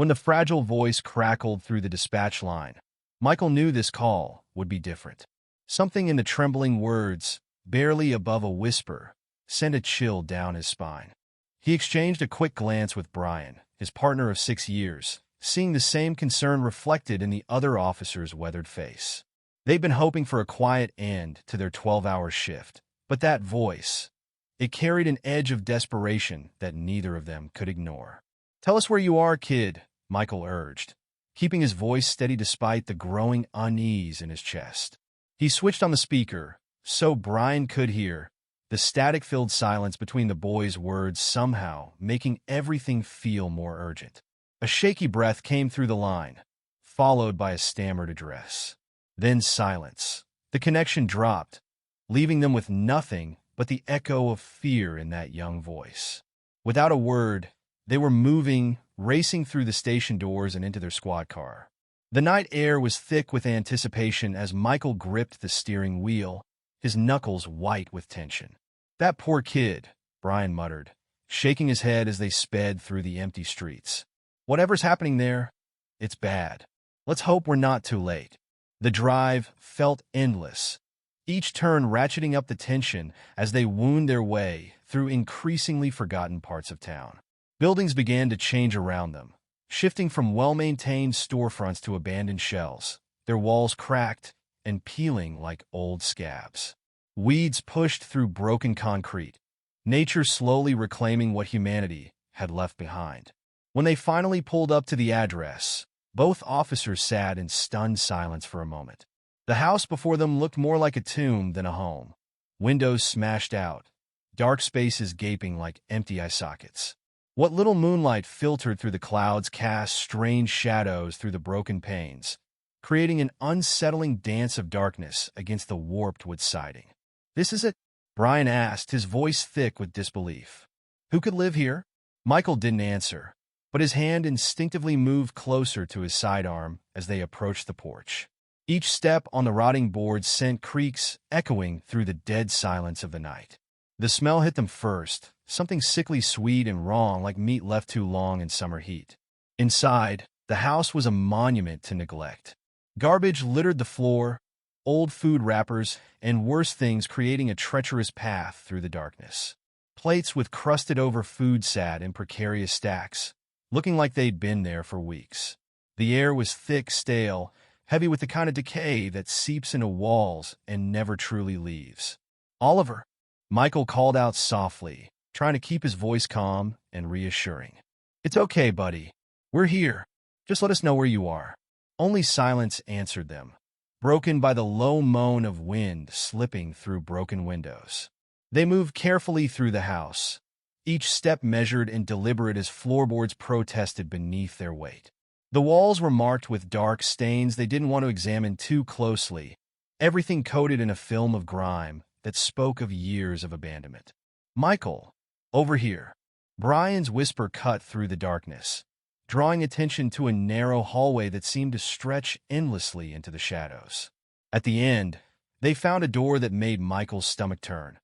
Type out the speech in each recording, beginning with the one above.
When the fragile voice crackled through the dispatch line, Michael knew this call would be different. Something in the trembling words, barely above a whisper, sent a chill down his spine. He exchanged a quick glance with Brian, his partner of 6 years, seeing the same concern reflected in the other officer's weathered face. They'd been hoping for a quiet end to their 12-hour shift, but that voice, it carried an edge of desperation that neither of them could ignore. "Tell us where you are, kid," Michael urged, keeping his voice steady despite the growing unease in his chest. He switched on the speaker, so Brian could hear, the static-filled silence between the boys' words somehow making everything feel more urgent. A shaky breath came through the line, followed by a stammered address. Then silence. The connection dropped, leaving them with nothing but the echo of fear in that young voice. Without a word, they were moving, racing through the station doors and into their squad car. The night air was thick with anticipation as Michael gripped the steering wheel, his knuckles white with tension. "That poor kid," Brian muttered, shaking his head as they sped through the empty streets. "Whatever's happening there, it's bad. Let's hope we're not too late." The drive felt endless, each turn ratcheting up the tension as they wound their way through increasingly forgotten parts of town. Buildings began to change around them, shifting from well-maintained storefronts to abandoned shells, their walls cracked and peeling like old scabs. Weeds pushed through broken concrete, nature slowly reclaiming what humanity had left behind. When they finally pulled up to the address, both officers sat in stunned silence for a moment. The house before them looked more like a tomb than a home. Windows smashed out, dark spaces gaping like empty eye sockets. What little moonlight filtered through the clouds cast strange shadows through the broken panes, creating an unsettling dance of darkness against the warped wood siding. "This is it?" Brian asked, his voice thick with disbelief. "Who could live here?" Michael didn't answer, but his hand instinctively moved closer to his sidearm as they approached the porch. Each step on the rotting boards sent creaks echoing through the dead silence of the night. The smell hit them first, something sickly sweet and wrong like meat left too long in summer heat. Inside, the house was a monument to neglect. Garbage littered the floor, old food wrappers, and worse things creating a treacherous path through the darkness. Plates with crusted-over food sat in precarious stacks, looking like they'd been there for weeks. The air was thick, stale, heavy with the kind of decay that seeps into walls and never truly leaves. "Oliver," Michael called out softly, trying to keep his voice calm and reassuring. "It's okay, buddy. We're here. Just let us know where you are." Only silence answered them, broken by the low moan of wind slipping through broken windows. They moved carefully through the house, each step measured and deliberate as floorboards protested beneath their weight. The walls were marked with dark stains they didn't want to examine too closely, everything coated in a film of grime that spoke of years of abandonment. "Michael, over here." Brian's whisper cut through the darkness, drawing attention to a narrow hallway that seemed to stretch endlessly into the shadows. At the end, they found a door that made Michael's stomach turn.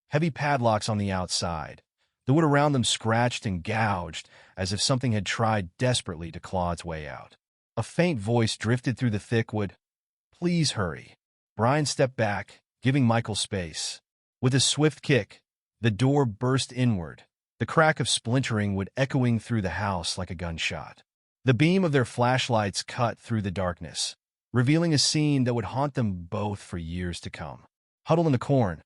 Heavy padlocks on the outside, the wood around them scratched and gouged as if something had tried desperately to claw its way out. A faint voice drifted through the thick wood. "Please hurry." Brian stepped back, giving Michael space. With a swift kick, the door burst inward, the crack of splintering wood echoing through the house like a gunshot. The beam of their flashlights cut through the darkness, revealing a scene that would haunt them both for years to come. Huddled in the corn,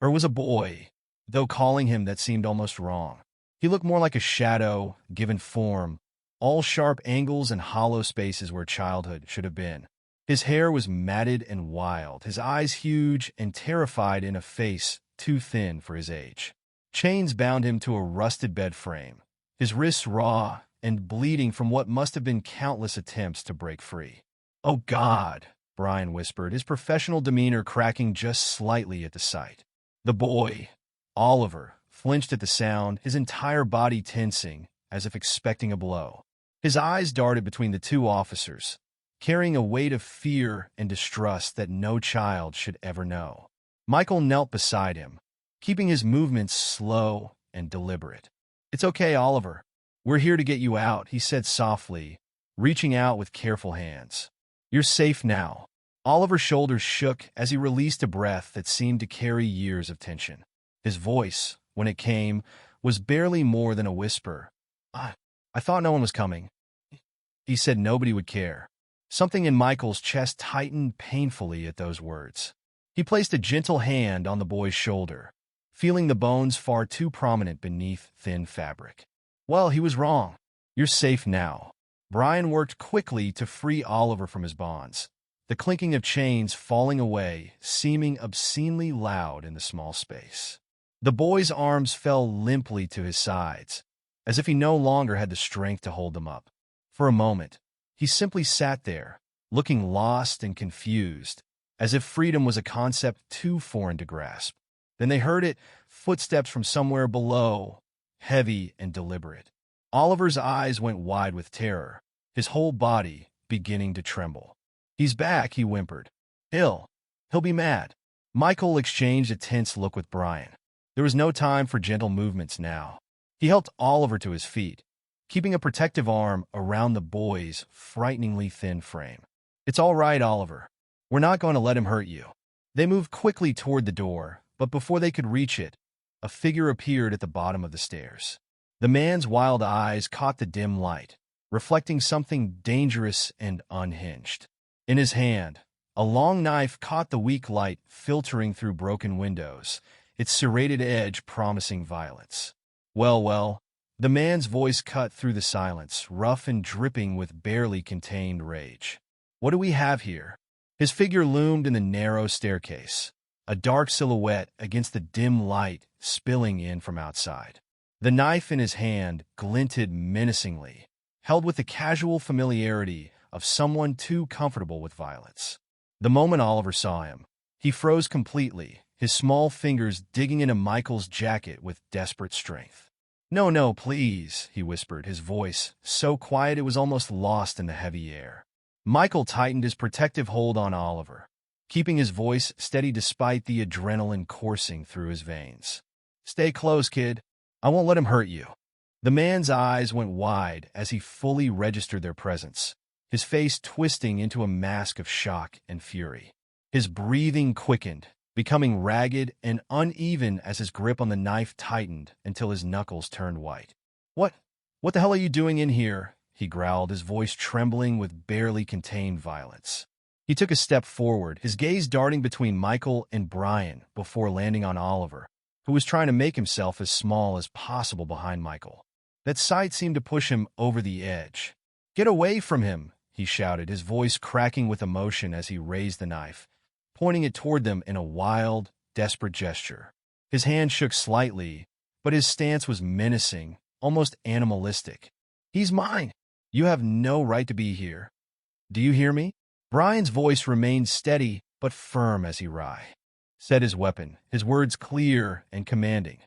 was a boy, though calling him that seemed almost wrong. He looked more like a shadow, given form, all sharp angles and hollow spaces where childhood should have been. His hair was matted and wild, his eyes huge and terrified in a face too thin for his age. Chains bound him to a rusted bed frame, his wrists raw and bleeding from what must have been countless attempts to break free. "Oh God," Brian whispered, his professional demeanor cracking just slightly at the sight. The boy, Oliver, flinched at the sound, his entire body tensing, as if expecting a blow. His eyes darted between the two officers, carrying a weight of fear and distrust that no child should ever know. Michael knelt beside him, keeping his movements slow and deliberate. "It's okay, Oliver. "We're here to get you out," he said softly, reaching out with careful hands. "You're safe now." Oliver's shoulders shook as he released a breath that seemed to carry years of tension. His voice, when it came, was barely more than a whisper. I thought no one was coming." He said nobody would care. Something in Michael's chest tightened painfully at those words. He placed a gentle hand on the boy's shoulder, feeling the bones far too prominent beneath thin fabric. "Well, he was wrong. You're safe now." Brian worked quickly to free Oliver from his bonds, the clinking of chains falling away, seeming obscenely loud in the small space. The boy's arms fell limply to his sides, as if he no longer had the strength to hold them up. For a moment, he simply sat there, looking lost and confused, as if freedom was a concept too foreign to grasp. Then they heard it, footsteps from somewhere below, heavy and deliberate. Oliver's eyes went wide with terror, his whole body beginning to tremble. "He's back," he whimpered. He'll be mad." Michael exchanged a tense look with Brian. There was no time for gentle movements now. He helped Oliver to his feet, keeping a protective arm around the boy's frighteningly thin frame. "It's all right, Oliver. We're not going to let him hurt you." They moved quickly toward the door, but before they could reach it, a figure appeared at the bottom of the stairs. The man's wild eyes caught the dim light, reflecting something dangerous and unhinged. In his hand, a long knife caught the weak light filtering through broken windows, its serrated edge promising violence. Well, the man's voice cut through the silence, rough and dripping with barely contained rage. "What do we have here?" His figure loomed in the narrow staircase, a dark silhouette against the dim light spilling in from outside. The knife in his hand glinted menacingly, held with the casual familiarity of someone too comfortable with violence. The moment Oliver saw him, he froze completely, his small fingers digging into Michael's jacket with desperate strength. No, please," he whispered, his voice so quiet it was almost lost in the heavy air. Michael tightened his protective hold on Oliver, keeping his voice steady despite the adrenaline coursing through his veins. "Stay close, kid. I won't let him hurt you." The man's eyes went wide as he fully registered their presence, his face twisting into a mask of shock and fury. His breathing quickened, becoming ragged and uneven as his grip on the knife tightened until his knuckles turned white. What the hell are you doing in here?" he growled, his voice trembling with barely contained violence. He took a step forward, his gaze darting between Michael and Brian before landing on Oliver, who was trying to make himself as small as possible behind Michael. That sight seemed to push him over the edge. "Get away from him," he shouted, his voice cracking with emotion as he raised the knife, pointing it toward them in a wild, desperate gesture. His hand shook slightly, but his stance was menacing, almost animalistic. "He's mine. You have no right to be here. Do you hear me?" Brian's voice remained steady but firm as he set his weapon, his words clear and commanding.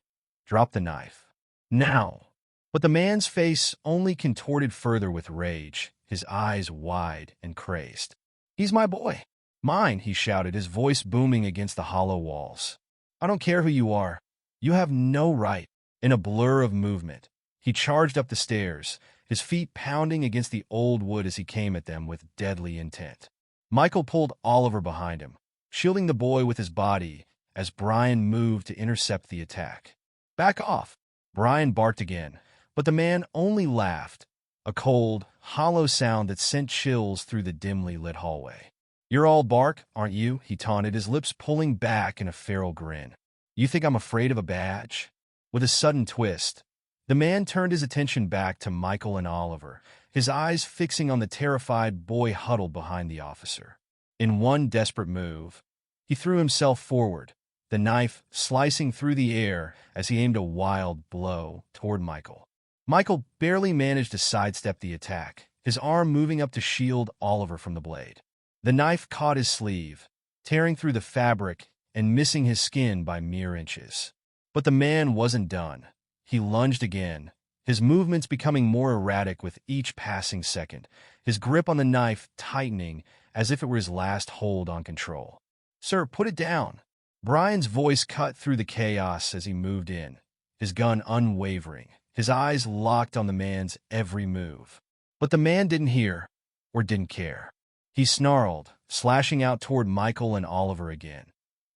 "Drop the knife. Now." But the man's face only contorted further with rage, his eyes wide and crazed. "He's my boy. Mine," he shouted, his voice booming against the hollow walls. "I don't care who you are. You have no right." In a blur of movement, he charged up the stairs, his feet pounding against the old wood as he came at them with deadly intent. Michael pulled Oliver behind him, shielding the boy with his body as Brian moved to intercept the attack. "Back off!" Brian barked again, but the man only laughed, a cold, hollow sound that sent chills through the dimly lit hallway. "You're all bark, aren't you?" he taunted, his lips pulling back in a feral grin. "You think I'm afraid of a badge?" With a sudden twist, the man turned his attention back to Michael and Oliver, his eyes fixing on the terrified boy huddled behind the officer. In one desperate move, he threw himself forward, the knife slicing through the air as he aimed a wild blow toward Michael. Michael barely managed to sidestep the attack, his arm moving up to shield Oliver from the blade. The knife caught his sleeve, tearing through the fabric and missing his skin by mere inches. But the man wasn't done. He lunged again, his movements becoming more erratic with each passing second, his grip on the knife tightening as if it were his last hold on control. "Sir, put it down." Brian's voice cut through the chaos as he moved in, his gun unwavering, his eyes locked on the man's every move. But the man didn't hear or didn't care. He snarled, slashing out toward Michael and Oliver again,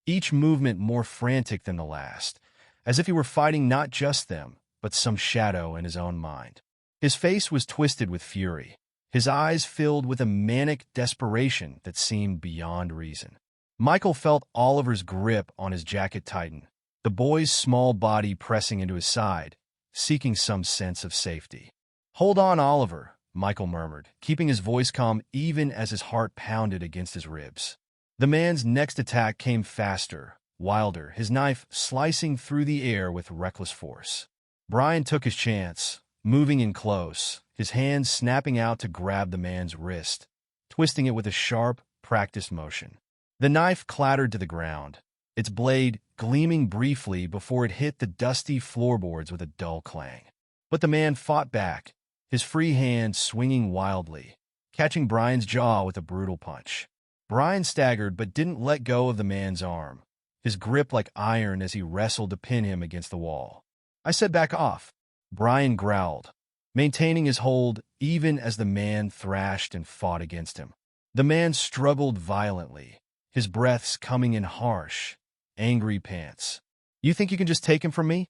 each movement more frantic than the last, as if he were fighting not just them, but some shadow in his own mind. His face was twisted with fury, his eyes filled with a manic desperation that seemed beyond reason. Michael felt Oliver's grip on his jacket tighten, the boy's small body pressing into his side, seeking some sense of safety. "Hold on, Oliver," Michael murmured, keeping his voice calm even as his heart pounded against his ribs. The man's next attack came faster, wilder, his knife slicing through the air with reckless force. Brian took his chance, moving in close, his hands snapping out to grab the man's wrist, twisting it with a sharp, practiced motion. The knife clattered to the ground, its blade gleaming briefly before it hit the dusty floorboards with a dull clang. But the man fought back, his free hand swinging wildly, catching Brian's jaw with a brutal punch. Brian staggered but didn't let go of the man's arm, his grip like iron as he wrestled to pin him against the wall. "I said back off," Brian growled, maintaining his hold even as the man thrashed and fought against him. The man struggled violently, his breaths coming in harsh, angry pants. "You think you can just take him from me?"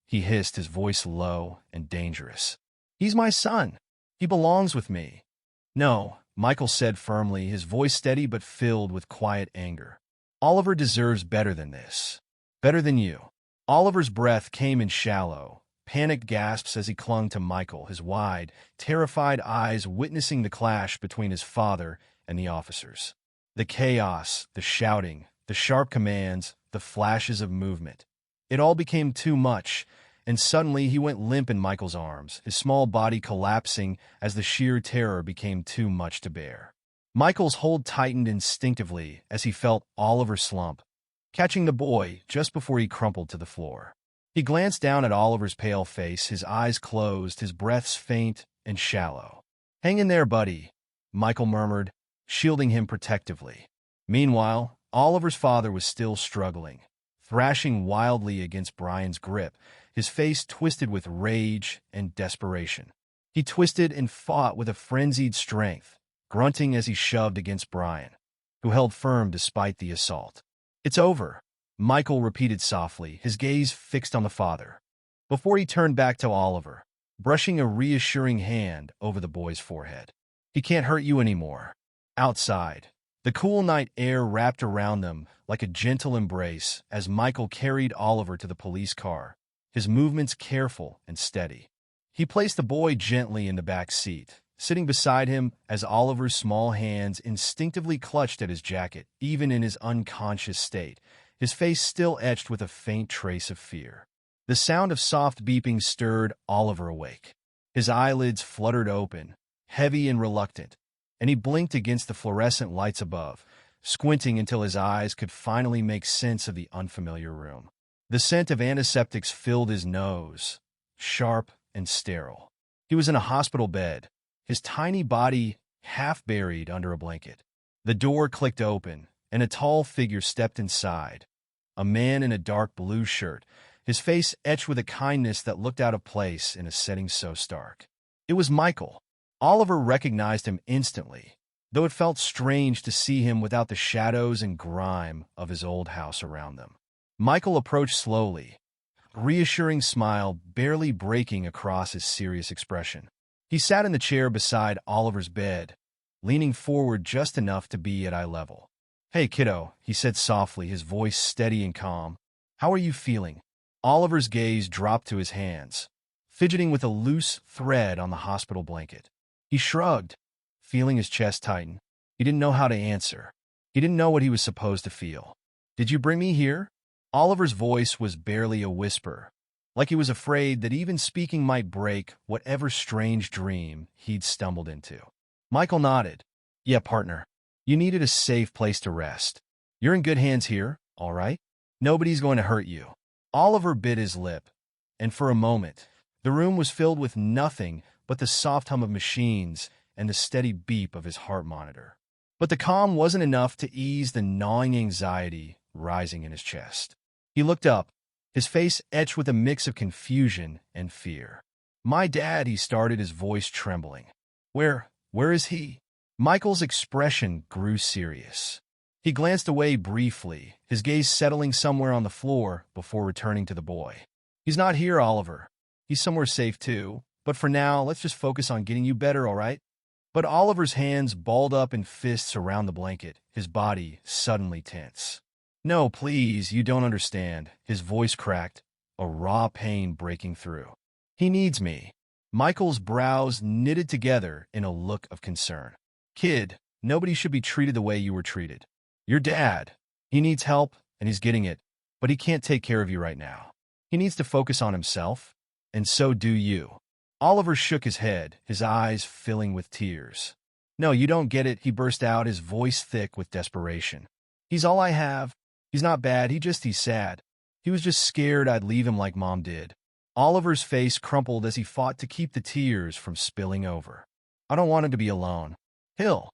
he hissed, his voice low and dangerous. "He's my son. He belongs with me." "No," Michael said firmly, his voice steady but filled with quiet anger. "Oliver deserves better than this. Better than you." Oliver's breath came in shallow, panicked gasps as he clung to Michael, his wide, terrified eyes witnessing the clash between his father and the officers. The chaos, the shouting, the sharp commands, the flashes of movement. It all became too much, and suddenly he went limp in Michael's arms, his small body collapsing as the sheer terror became too much to bear. Michael's hold tightened instinctively as he felt Oliver slump, catching the boy just before he crumpled to the floor. He glanced down at Oliver's pale face, his eyes closed, his breaths faint and shallow. "Hang in there, buddy," Michael murmured, shielding him protectively. Meanwhile, Oliver's father was still struggling, thrashing wildly against Brian's grip, his face twisted with rage and desperation. He twisted and fought with a frenzied strength, grunting as he shoved against Brian, who held firm despite the assault. "It's over," Michael repeated softly, his gaze fixed on the father, before he turned back to Oliver, brushing a reassuring hand over the boy's forehead. "He can't hurt you anymore." Outside, the cool night air wrapped around them like a gentle embrace as Michael carried Oliver to the police car, his movements careful and steady. He placed the boy gently in the back seat, sitting beside him as Oliver's small hands instinctively clutched at his jacket, even in his unconscious state, his face still etched with a faint trace of fear. The sound of soft beeping stirred Oliver awake. His eyelids fluttered open, heavy and reluctant, and he blinked against the fluorescent lights above, squinting until his eyes could finally make sense of the unfamiliar room. The scent of antiseptics filled his nose, sharp and sterile. He was in a hospital bed, his tiny body half buried under a blanket. The door clicked open, and a tall figure stepped inside, a man in a dark blue shirt, his face etched with a kindness that looked out of place in a setting so stark. It was Michael. Oliver recognized him instantly, though it felt strange to see him without the shadows and grime of his old house around them. Michael approached slowly, a reassuring smile barely breaking across his serious expression. He sat in the chair beside Oliver's bed, leaning forward just enough to be at eye level. "Hey, kiddo," he said softly, his voice steady and calm. "How are you feeling?" Oliver's gaze dropped to his hands, fidgeting with a loose thread on the hospital blanket. He shrugged, feeling his chest tighten. He didn't know how to answer. He didn't know what he was supposed to feel. "Did you bring me here?" Oliver's voice was barely a whisper, like he was afraid that even speaking might break whatever strange dream he'd stumbled into. Michael nodded. "Yeah, partner. You needed a safe place to rest. You're in good hands here, all right? Nobody's going to hurt you." Oliver bit his lip, and for a moment, the room was filled with nothing but the soft hum of machines and the steady beep of his heart monitor. But the calm wasn't enough to ease the gnawing anxiety rising in his chest. He looked up, his face etched with a mix of confusion and fear. My dad, he started, his voice trembling. Where is he? Michael's expression grew serious. He glanced away briefly, his gaze settling somewhere on the floor before returning to the boy. He's not here, Oliver. He's somewhere safe too. But for now, let's just focus on getting you better, all right? But Oliver's hands balled up in fists around the blanket, his body suddenly tense. No, please, you don't understand. His voice cracked, a raw pain breaking through. He needs me. Michael's brows knitted together in a look of concern. Kid, nobody should be treated the way you were treated. Your dad. He needs help, and he's getting it, but he can't take care of you right now. He needs to focus on himself, and so do you. Oliver shook his head, his eyes filling with tears. No, you don't get it, he burst out, his voice thick with desperation. He's all I have. He's not bad, he's sad. He was just scared I'd leave him like Mom did. Oliver's face crumpled as he fought to keep the tears from spilling over. I don't want him to be alone. He'll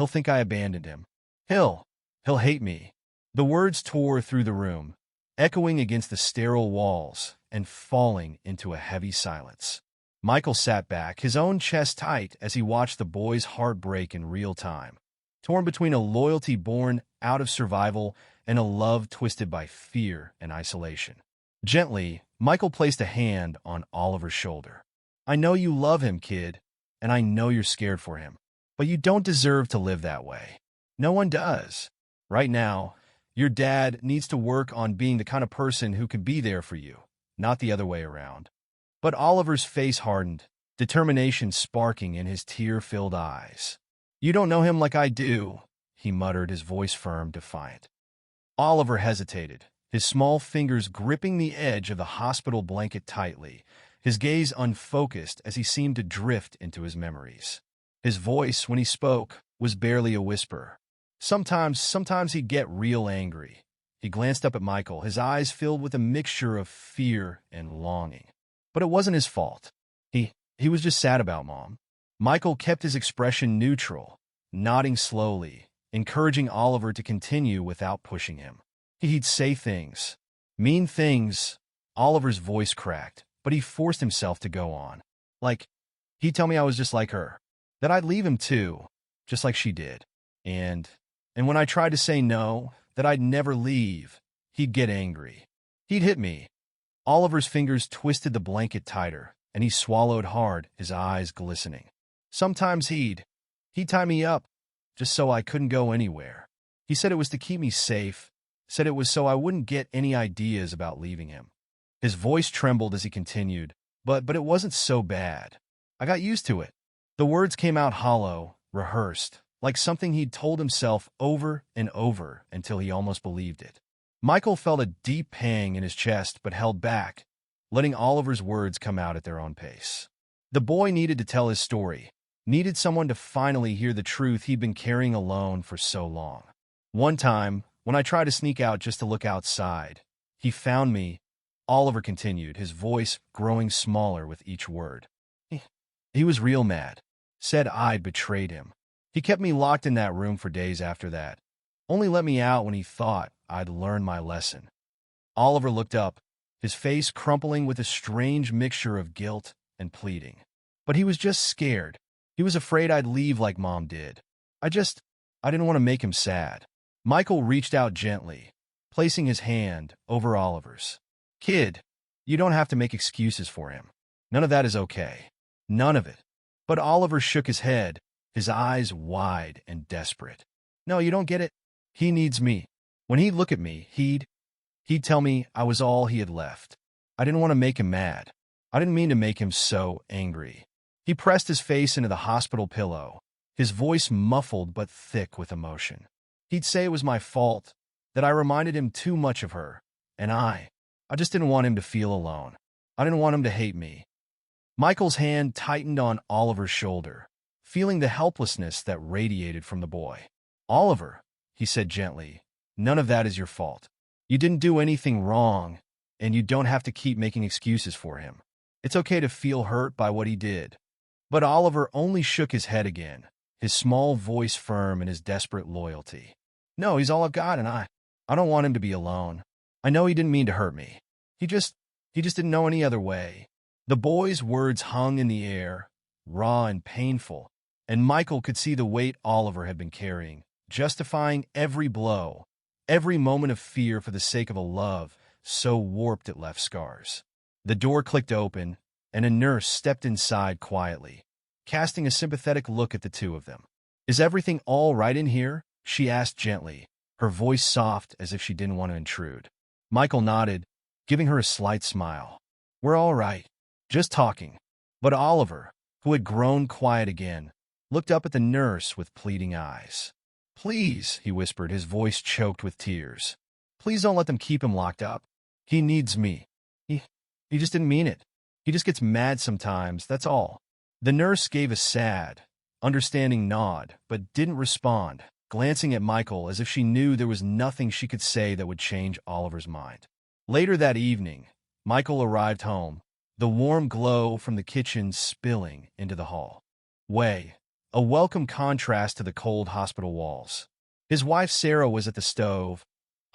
think I abandoned him. He'll hate me. The words tore through the room, echoing against the sterile walls and falling into a heavy silence. Michael sat back, his own chest tight as he watched the boy's heart break in real time, torn between a loyalty born out of survival and a love twisted by fear and isolation. Gently, Michael placed a hand on Oliver's shoulder. I know you love him, kid, and I know you're scared for him, but you don't deserve to live that way. No one does. Right now, your dad needs to work on being the kind of person who could be there for you, not the other way around. But Oliver's face hardened, determination sparking in his tear-filled eyes. You don't know him like I do, he muttered, his voice firm, defiant. Oliver hesitated, his small fingers gripping the edge of the hospital blanket tightly, his gaze unfocused as he seemed to drift into his memories. His voice, when he spoke, was barely a whisper. Sometimes he'd get real angry. He glanced up at Michael, his eyes filled with a mixture of fear and longing. But it wasn't his fault. He was just sad about Mom. Michael kept his expression neutral, nodding slowly, encouraging Oliver to continue without pushing him. He'd say things, mean things. Oliver's voice cracked, but he forced himself to go on. Like, he'd tell me I was just like her, that I'd leave him too, just like she did. And when I tried to say no, that I'd never leave, he'd get angry. He'd hit me. Oliver's fingers twisted the blanket tighter, and he swallowed hard, his eyes glistening. Sometimes he'd tie me up, just so I couldn't go anywhere. He said it was to keep me safe, said it was so I wouldn't get any ideas about leaving him. His voice trembled as he continued, but it wasn't so bad. I got used to it. The words came out hollow, rehearsed, like something he'd told himself over and over until he almost believed it. Michael felt a deep pang in his chest but held back, letting Oliver's words come out at their own pace. The boy needed to tell his story, needed someone to finally hear the truth he'd been carrying alone for so long. One time, when I tried to sneak out just to look outside, he found me, Oliver continued, his voice growing smaller with each word. He was real mad, said I'd betrayed him. He kept me locked in that room for days after that, only let me out when he thought I'd learned my lesson. Oliver looked up, his face crumpling with a strange mixture of guilt and pleading. But he was just scared. He was afraid I'd leave like Mom did. I didn't want to make him sad. Michael reached out gently, placing his hand over Oliver's. Kid, you don't have to make excuses for him. None of that is okay. None of it. But Oliver shook his head, his eyes wide and desperate. No, you don't get it. He needs me. When he'd look at me, he'd tell me I was all he had left. I didn't want to make him mad. I didn't mean to make him so angry. He pressed his face into the hospital pillow, his voice muffled but thick with emotion. He'd say it was my fault, that I reminded him too much of her, and I just didn't want him to feel alone. I didn't want him to hate me. Michael's hand tightened on Oliver's shoulder, feeling the helplessness that radiated from the boy. Oliver, he said gently, none of that is your fault. You didn't do anything wrong, and you don't have to keep making excuses for him. It's okay to feel hurt by what he did. But Oliver only shook his head again, his small voice firm in his desperate loyalty. No, he's all I've got, and I don't want him to be alone. I know he didn't mean to hurt me. He just didn't know any other way. The boy's words hung in the air, raw and painful, and Michael could see the weight Oliver had been carrying, justifying every blow, every moment of fear for the sake of a love so warped it left scars. The door clicked open, and a nurse stepped inside quietly, casting a sympathetic look at the two of them. "Is everything all right in here?" she asked gently, her voice soft as if she didn't want to intrude. Michael nodded, giving her a slight smile. "We're all right. Just talking." But Oliver, who had grown quiet again, looked up at the nurse with pleading eyes. "Please," he whispered, his voice choked with tears. "Please don't let them keep him locked up. He needs me. He just didn't mean it. He just gets mad sometimes, that's all." The nurse gave a sad, understanding nod, but didn't respond, glancing at Michael as if she knew there was nothing she could say that would change Oliver's mind. Later that evening, Michael arrived home, the warm glow from the kitchen spilling into the hall. A welcome contrast to the cold hospital walls. His wife Sarah was at the stove,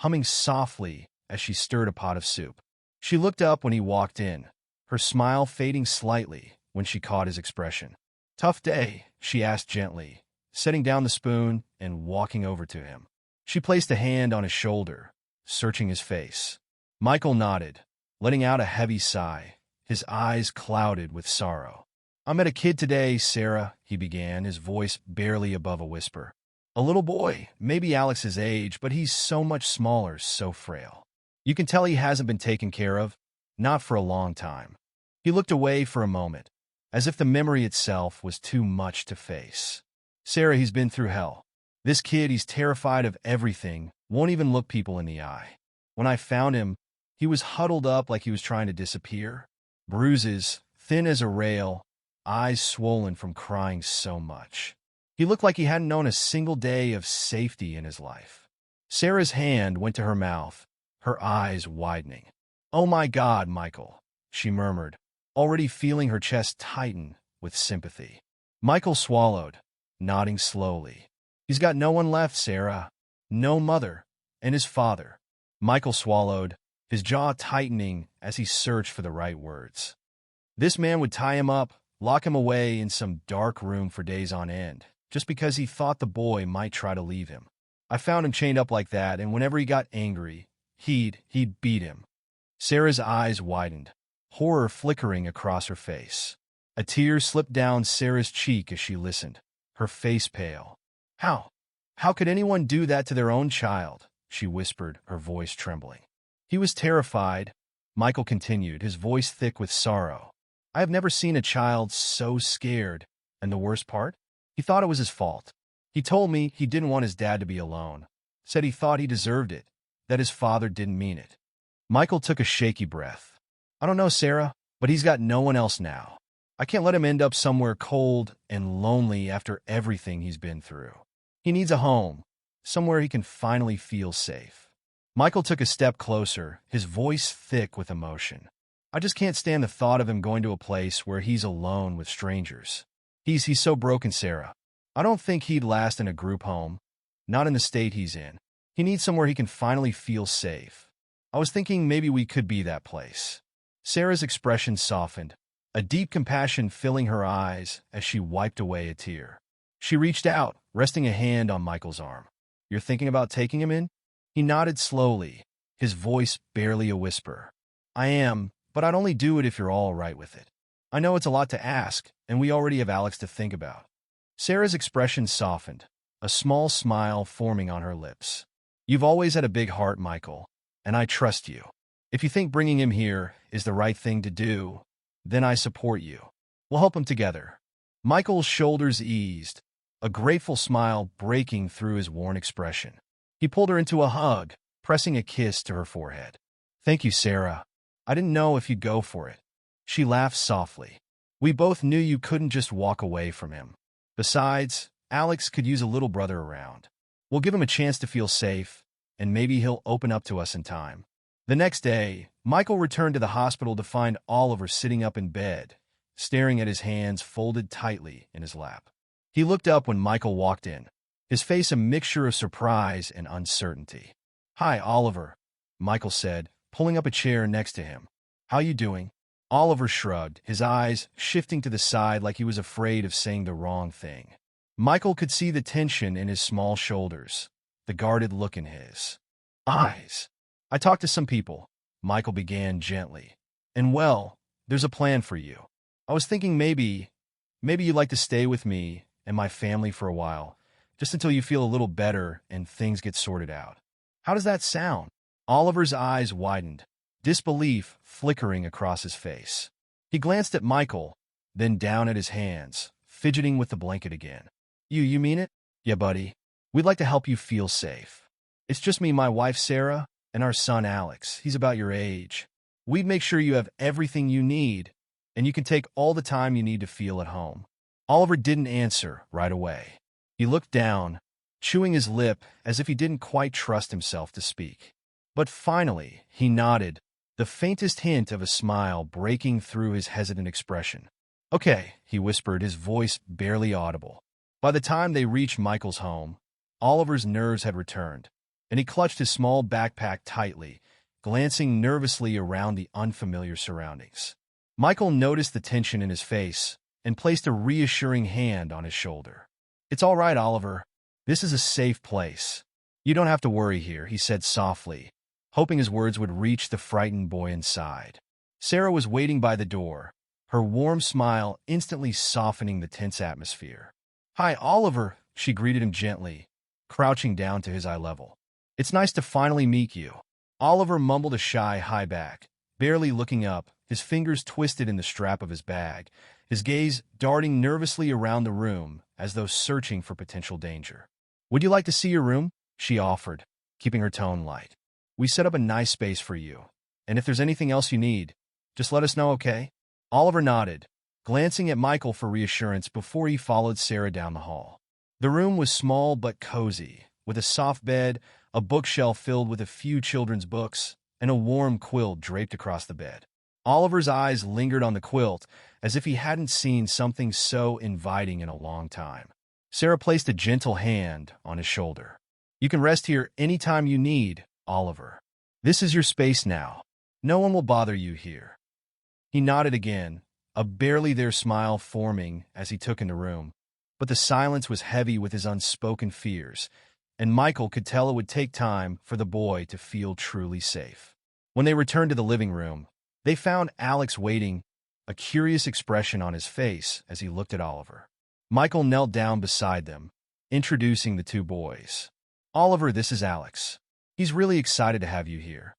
humming softly as she stirred a pot of soup. She looked up when he walked in, her smile fading slightly when she caught his expression. "Tough day?" she asked gently, setting down the spoon and walking over to him. She placed a hand on his shoulder, searching his face. Michael nodded, letting out a heavy sigh, his eyes clouded with sorrow. "I met a kid today, Sarah," he began, his voice barely above a whisper. "A little boy, maybe Alex's age, but he's so much smaller, so frail. You can tell he hasn't been taken care of, not for a long time." He looked away for a moment, as if the memory itself was too much to face. "Sarah, he's been through hell. This kid, he's terrified of everything, won't even look people in the eye. When I found him, he was huddled up like he was trying to disappear. Bruises, thin as a rail, eyes swollen from crying so much. He looked like he hadn't known a single day of safety in his life." Sarah's hand went to her mouth, her eyes widening. "Oh my God, Michael," she murmured, already feeling her chest tighten with sympathy. Michael swallowed, nodding slowly. "He's got no one left, Sarah. No mother, and his father." Michael swallowed, his jaw tightening as he searched for the right words. This man would tie him up, lock him away in some dark room for days on end, just because he thought the boy might try to leave him. "I found him chained up like that, and whenever he got angry, he'd beat him." Sarah's eyes widened, horror flickering across her face. A tear slipped down Sarah's cheek as she listened, her face pale. How could anyone do that to their own child?" she whispered, her voice trembling. "He was terrified," Michael continued, his voice thick with sorrow. "I have never seen a child so scared, and the worst part? He thought it was his fault. He told me he didn't want his dad to be alone, said he thought he deserved it, that his father didn't mean it." Michael took a shaky breath. "I don't know, Sarah, but he's got no one else now. I can't let him end up somewhere cold and lonely after everything he's been through. He needs a home, somewhere he can finally feel safe." Michael took a step closer, his voice thick with emotion. "I just can't stand the thought of him going to a place where he's alone with strangers. He's so broken, Sarah. I don't think he'd last in a group home, not in the state he's in. He needs somewhere he can finally feel safe. I was thinking maybe we could be that place." Sarah's expression softened, a deep compassion filling her eyes as she wiped away a tear. She reached out, resting a hand on Michael's arm. "You're thinking about taking him in?" He nodded slowly, his voice barely a whisper. "I am, but I'd only do it if you're all right with it. I know it's a lot to ask, and we already have Alex to think about." Sarah's expression softened, a small smile forming on her lips. "You've always had a big heart, Michael, and I trust you. If you think bringing him here is the right thing to do, then I support you. We'll help him together." Michael's shoulders eased, a grateful smile breaking through his worn expression. He pulled her into a hug, pressing a kiss to her forehead. "Thank you, Sarah. I didn't know if you'd go for it." She laughed softly. "We both knew you couldn't just walk away from him. Besides, Alex could use a little brother around. We'll give him a chance to feel safe, and maybe he'll open up to us in time." The next day, Michael returned to the hospital to find Oliver sitting up in bed, staring at his hands folded tightly in his lap. He looked up when Michael walked in, his face a mixture of surprise and uncertainty. "Hi, Oliver," Michael said, pulling up a chair next to him. "How you doing?" Oliver shrugged, his eyes shifting to the side like he was afraid of saying the wrong thing. Michael could see the tension in his small shoulders, the guarded look in his eyes. I talked to some people, Michael began gently. And well, there's a plan for you. I was thinking maybe you'd like to stay with me and my family for a while, just until you feel a little better and things get sorted out. How does that sound? Oliver's eyes widened, disbelief flickering across his face. He glanced at Michael, then down at his hands, fidgeting with the blanket again. You mean it? Yeah, buddy. We'd like to help you feel safe. It's just me, my wife Sarah, and our son Alex. He's about your age. We'd make sure you have everything you need, and you can take all the time you need to feel at home. Oliver didn't answer right away. He looked down, chewing his lip as if he didn't quite trust himself to speak. But finally, he nodded, the faintest hint of a smile breaking through his hesitant expression. Okay, he whispered, his voice barely audible. By the time they reached Michael's home, Oliver's nerves had returned, and he clutched his small backpack tightly, glancing nervously around the unfamiliar surroundings. Michael noticed the tension in his face and placed a reassuring hand on his shoulder. It's all right, Oliver. This is a safe place. You don't have to worry here, he said softly, hoping his words would reach the frightened boy inside. Sarah was waiting by the door, her warm smile instantly softening the tense atmosphere. Hi, Oliver, she greeted him gently, crouching down to his eye level. It's nice to finally meet you. Oliver mumbled a shy hi back, barely looking up, his fingers twisted in the strap of his bag, his gaze darting nervously around the room as though searching for potential danger. Would you like to see your room? She offered, keeping her tone light. We set up a nice space for you, and if there's anything else you need, just let us know, okay? Oliver nodded, glancing at Michael for reassurance before he followed Sarah down the hall. The room was small but cozy, with a soft bed, a bookshelf filled with a few children's books, and a warm quilt draped across the bed. Oliver's eyes lingered on the quilt, as if he hadn't seen something so inviting in a long time. Sarah placed a gentle hand on his shoulder. You can rest here anytime you need, Oliver. This is your space now. No one will bother you here. He nodded again, a barely there smile forming as he took in the room, but the silence was heavy with his unspoken fears, and Michael could tell it would take time for the boy to feel truly safe. When they returned to the living room, they found Alex waiting, a curious expression on his face as he looked at Oliver. Michael knelt down beside them, introducing the two boys. Oliver, this is Alex. He's really excited to have you here.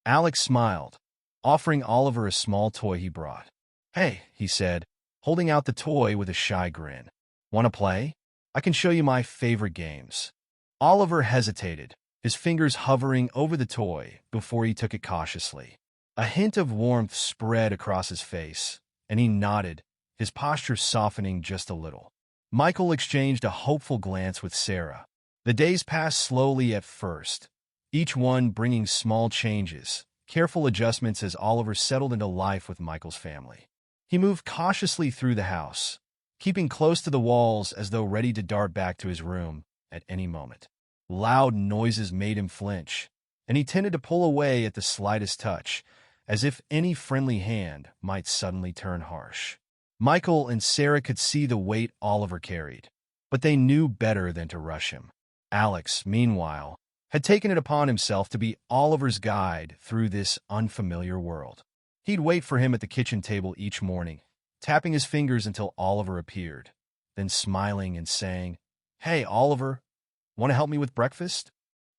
Alex smiled, offering Oliver a small toy he brought. Hey, he said, holding out the toy with a shy grin. Want to play? I can show you my favorite games. Oliver hesitated, his fingers hovering over the toy before he took it cautiously. A hint of warmth spread across his face, and he nodded, his posture softening just a little. Michael exchanged a hopeful glance with Sarah. The days passed slowly at first, each one bringing small changes, careful adjustments as Oliver settled into life with Michael's family. He moved cautiously through the house, keeping close to the walls as though ready to dart back to his room at any moment. Loud noises made him flinch, and he tended to pull away at the slightest touch, as if any friendly hand might suddenly turn harsh. Michael and Sarah could see the weight Oliver carried, but they knew better than to rush him. Alex, meanwhile, had taken it upon himself to be Oliver's guide through this unfamiliar world. He'd wait for him at the kitchen table each morning, tapping his fingers until Oliver appeared, then smiling and saying, Hey, Oliver, want to help me with breakfast?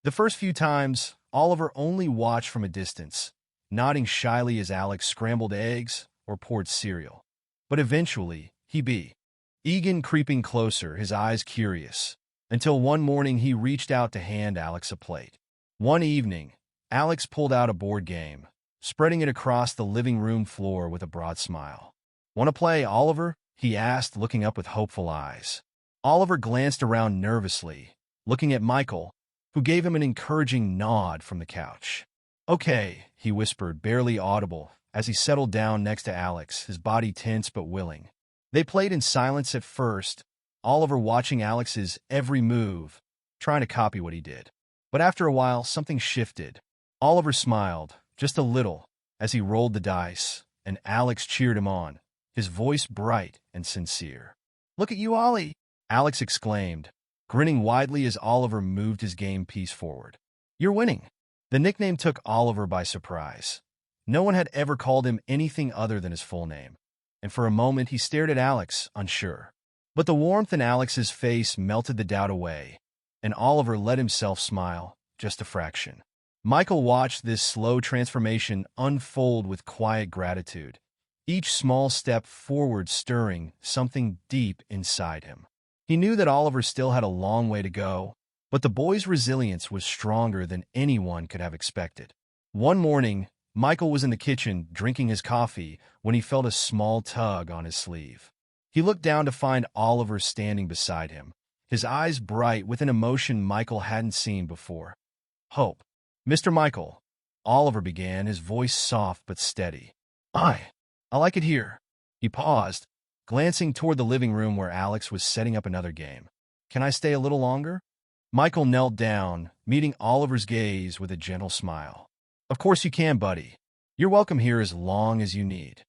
The first few times, Oliver only watched from a distance, nodding shyly as Alex scrambled eggs or poured cereal. But eventually, he began creeping closer, his eyes curious, until one morning he reached out to hand Alex a plate. One evening, Alex pulled out a board game, spreading it across the living room floor with a broad smile. Want to play, Oliver? He asked, looking up with hopeful eyes. Oliver glanced around nervously, looking at Michael, who gave him an encouraging nod from the couch. Okay, he whispered, barely audible, as he settled down next to Alex, his body tense but willing. They played in silence at first, Oliver watching Alex's every move, trying to copy what he did. But after a while, something shifted. Oliver smiled, just a little, as he rolled the dice, and Alex cheered him on, his voice bright and sincere. "Look at you, Ollie!" Alex exclaimed, grinning widely as Oliver moved his game piece forward. "You're winning." The nickname took Oliver by surprise. No one had ever called him anything other than his full name, and for a moment he stared at Alex, unsure. But the warmth in Alex's face melted the doubt away, and Oliver let himself smile, just a fraction. Michael watched this slow transformation unfold with quiet gratitude, each small step forward stirring something deep inside him. He knew that Oliver still had a long way to go, but the boy's resilience was stronger than anyone could have expected. One morning, Michael was in the kitchen drinking his coffee when he felt a small tug on his sleeve. He looked down to find Oliver standing beside him, his eyes bright with an emotion Michael hadn't seen before. "Hope." "Mr. Michael," Oliver began, his voice soft but steady. I like it here." He paused, glancing toward the living room where Alex was setting up another game. "Can I stay a little longer?" Michael knelt down, meeting Oliver's gaze with a gentle smile. "Of course you can, buddy. You're welcome here as long as you need."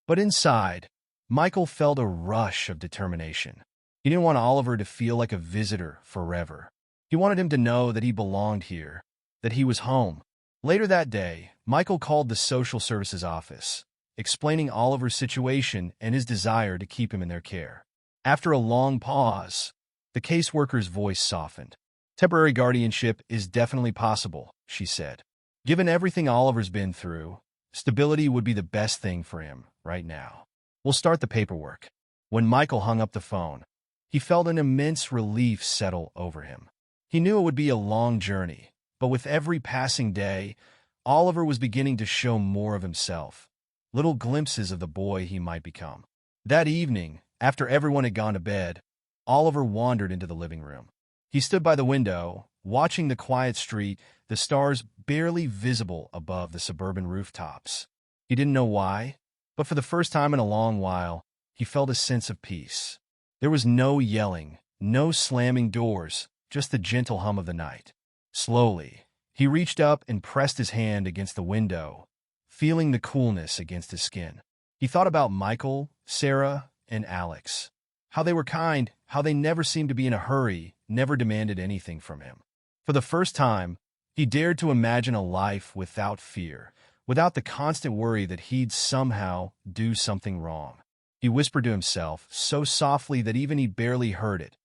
But inside, Michael felt a rush of determination. He didn't want Oliver to feel like a visitor forever. He wanted him to know that he belonged here, that he was home. Later that day, Michael called the social services office, explaining Oliver's situation and his desire to keep him in their care. After a long pause, the caseworker's voice softened. "Temporary guardianship is definitely possible," she said. "Given everything Oliver's been through, stability would be the best thing for him right now. We'll start the paperwork." When Michael hung up the phone, he felt an immense relief settle over him. He knew it would be a long journey, but with every passing day, Oliver was beginning to show more of himself, little glimpses of the boy he might become. That evening, after everyone had gone to bed, Oliver wandered into the living room. He stood by the window, watching the quiet street, the stars barely visible above the suburban rooftops. He didn't know why, but for the first time in a long while, he felt a sense of peace. There was no yelling, no slamming doors, just the gentle hum of the night. Slowly, he reached up and pressed his hand against the window, feeling the coolness against his skin. He thought about Michael, Sarah, and Alex. How they were kind, how they never seemed to be in a hurry, never demanded anything from him. For the first time, he dared to imagine a life without fear, without the constant worry that he'd somehow do something wrong. He whispered to himself, so softly that even he barely heard it.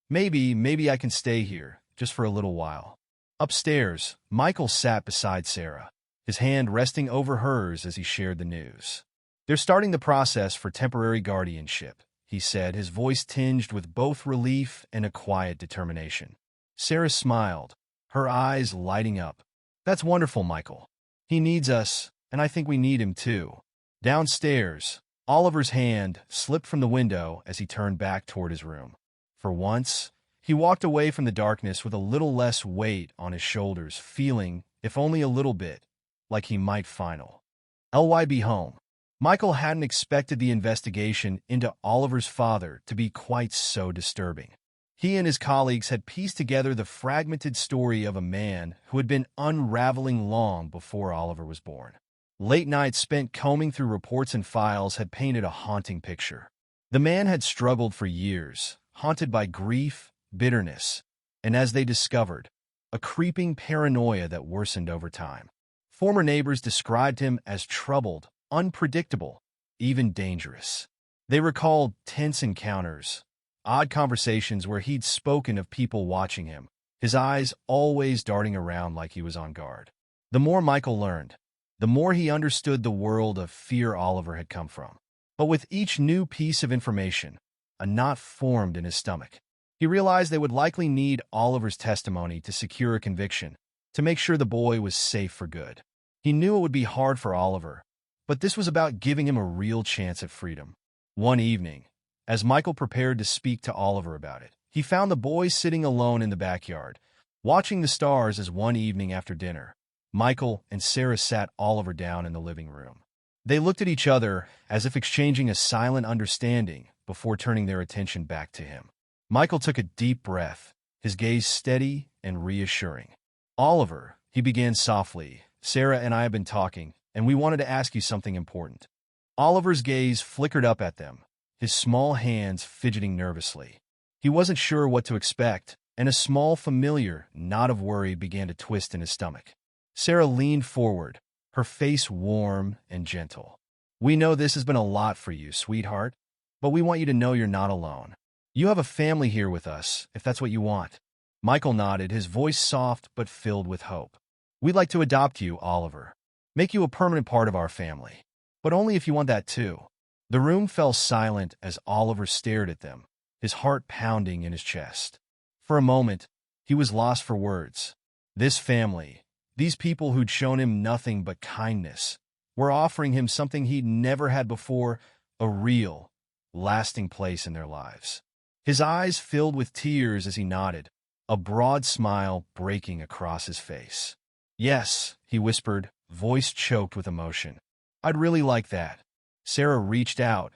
Maybe I can stay here, just for a little while." Upstairs, Michael sat beside Sarah, his hand resting over hers as he shared the news. "They're starting the process for temporary guardianship," he said, his voice tinged with both relief and a quiet determination. Sarah smiled, her eyes lighting up. "That's wonderful, Michael. He needs us, and I think we need him too." Downstairs, Oliver's hand slipped from the window as he turned back toward his room. For once, he walked away from the darkness with a little less weight on his shoulders, feeling, if only a little bit, like he might finally be home. Michael hadn't expected the investigation into Oliver's father to be quite so disturbing. He and his colleagues had pieced together the fragmented story of a man who had been unraveling long before Oliver was born. Late nights spent combing through reports and files had painted a haunting picture. The man had struggled for years, haunted by grief, bitterness, and as they discovered, a creeping paranoia that worsened over time. Former neighbors described him as troubled, unpredictable, even dangerous. They recalled tense encounters, odd conversations where he'd spoken of people watching him, his eyes always darting around like he was on guard. The more Michael learned, the more he understood the world of fear Oliver had come from. But with each new piece of information, a knot formed in his stomach. He realized they would likely need Oliver's testimony to secure a conviction, to make sure the boy was safe for good. He knew it would be hard for Oliver, but this was about giving him a real chance at freedom. One evening, as Michael prepared to speak to Oliver about it, he found the boy sitting alone in the backyard, watching the stars as one evening after dinner, Michael and Sarah sat Oliver down in the living room. They looked at each other as if exchanging a silent understanding before turning their attention back to him. Michael took a deep breath, his gaze steady and reassuring. "Oliver," he began softly, "Sarah and I have been talking, and we wanted to ask you something important." Oliver's gaze flickered up at them, his small hands fidgeting nervously. He wasn't sure what to expect, and a small, familiar knot of worry began to twist in his stomach. Sarah leaned forward, her face warm and gentle. "We know this has been a lot for you, sweetheart, but we want you to know you're not alone. You have a family here with us, if that's what you want." Michael nodded, his voice soft but filled with hope. "We'd like to adopt you, Oliver. Make you a permanent part of our family. But only if you want that too." The room fell silent as Oliver stared at them, his heart pounding in his chest. For a moment, he was lost for words. This family, these people who'd shown him nothing but kindness, were offering him something he'd never had before, a real, lasting place in their lives. His eyes filled with tears as he nodded, a broad smile breaking across his face. "Yes," he whispered, voice choked with emotion. "I'd really like that." Sarah reached out,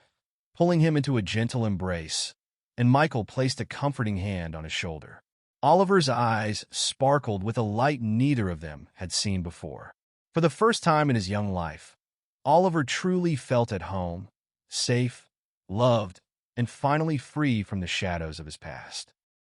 pulling him into a gentle embrace, and Michael placed a comforting hand on his shoulder. Oliver's eyes sparkled with a light neither of them had seen before. For the first time in his young life, Oliver truly felt at home, safe, loved, and finally free from the shadows of his past.